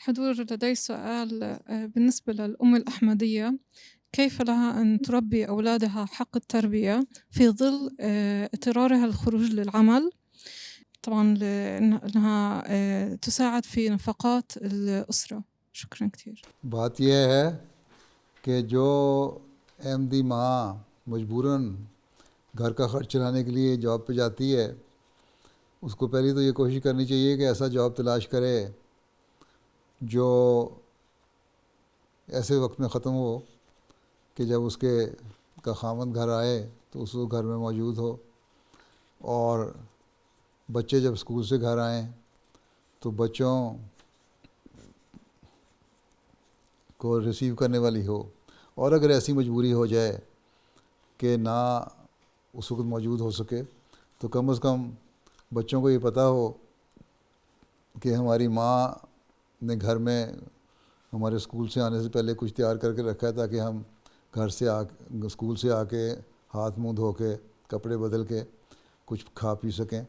حضور لدي سؤال بالنسبة للأم الأحمدية، كيف لها أن تربي أولادها حق التربية في ظل اضطرارها للخروج للعمل؟ طبعا لأنها تساعد في نفقات الأسرة. شكرا كثير. بات یہ ہے کہ جو احمدی ماں مجبوراً گھر کا خرچ چلانے کے لیے جاب پہ جاتی ہے، اس کو پہلے تو یہ کوشش کرنی چاہیے کہ ایسا جاب تلاش کرے جو ایسے وقت میں ختم ہو کہ جب اس کے کا خاوند گھر آئے تو اس وقت گھر میں موجود ہو، اور بچے جب اسکول سے گھر آئیں تو بچوں کو ریسیو کرنے والی ہو، اور اگر ایسی مجبوری ہو جائے کہ نہ اس وقت موجود ہو سکے تو کم از کم بچوں کو یہ پتہ ہو کہ ہماری ماں نے گھر میں ہمارے اسکول سے آنے سے پہلے کچھ تیار کر کے رکھا ہے، تاکہ ہم گھر سے اسکول سے آ کے ہاتھ منہ دھو کے کپڑے بدل کے کچھ کھا پی سکیں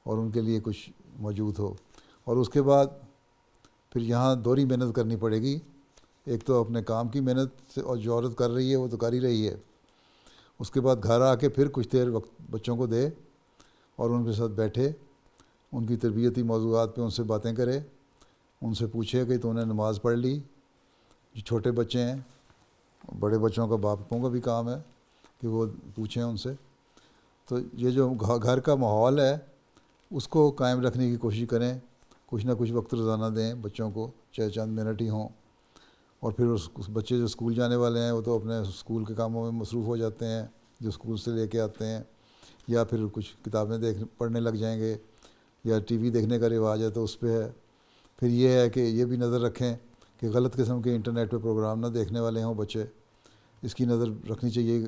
اور ان کے لیے کچھ موجود ہو۔ اور اس کے بعد پھر یہاں دوہری محنت کرنی پڑے گی، ایک تو اپنے کام کی محنت اور جو عورت کر رہی ہے وہ تو کر ہی رہی ہے، اس کے بعد گھر آ کے پھر کچھ دیر وقت بچوں کو دے اور ان کے ساتھ بیٹھے، ان کی تربیتی موضوعات پہ ان سے باتیں کرے، ان سے پوچھے کہ تو نے نماز پڑھ لی۔ جو چھوٹے بچے ہیں، بڑے بچوں کا باپوں کا بھی کام ہے کہ وہ پوچھیں ان سے۔ تو یہ جو گھر کا ماحول ہے اس کو قائم رکھنے کی کوشش کریں، کچھ نہ کچھ وقت روزانہ دیں بچوں کو، چاہے چند منٹ ہی ہوں۔ اور پھر اس بچے جو اسکول جانے والے ہیں وہ تو اپنے اسکول کے کاموں میں مصروف ہو جاتے ہیں جو اسکول سے لے کے آتے ہیں، یا پھر کچھ کتابیں پڑھنے لگ جائیں گے، یا ٹی وی دیکھنے کا رواج ہے تو اس پہ ہے۔ پھر یہ ہے کہ یہ بھی نظر رکھیں کہ غلط قسم کے انٹرنیٹ پہ پروگرام نہ دیکھنے والے ہوں بچے، اس کی نظر رکھنی چاہیے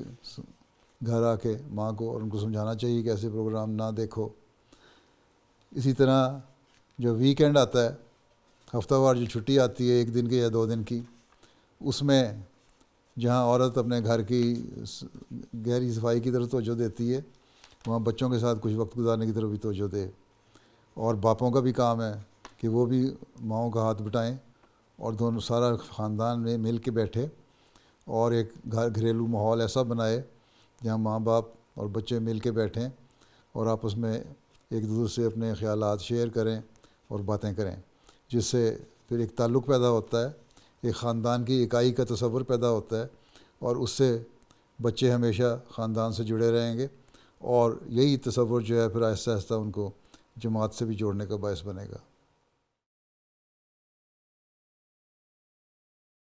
گھر آ کے ماں کو، اور ان کو سمجھانا چاہیے کہ ایسے پروگرام نہ دیکھو۔ اسی طرح جو ویکینڈ آتا ہے، ہفتہ وار جو چھٹی آتی ہے 1 دن کی یا 2 دن کی، اس میں جہاں عورت اپنے گھر کی گہری صفائی کی طرف توجہ دیتی ہے، وہاں بچوں کے ساتھ کچھ وقت گزارنے کی طرف بھی توجہ دے۔ اور باپوں کا بھی کام ہے کہ وہ بھی ماؤں کا ہاتھ بٹائیں اور دونوں سارا خاندان میں مل کے بیٹھے اور ایک گھریلو ماحول ایسا بنائے جہاں ماں باپ اور بچے مل کے بیٹھیں اور آپس میں ایک دوسرے سے اپنے خیالات شیئر کریں اور باتیں کریں، جس سے پھر ایک تعلق پیدا ہوتا ہے، ایک خاندان کی اکائی کا تصور پیدا ہوتا ہے، اور اس سے بچے ہمیشہ خاندان سے جڑے رہیں گے، اور یہی تصور جو ہے پھر آہستہ آہستہ ان کو جماعت سے بھی جوڑنے کا باعث بنے گا۔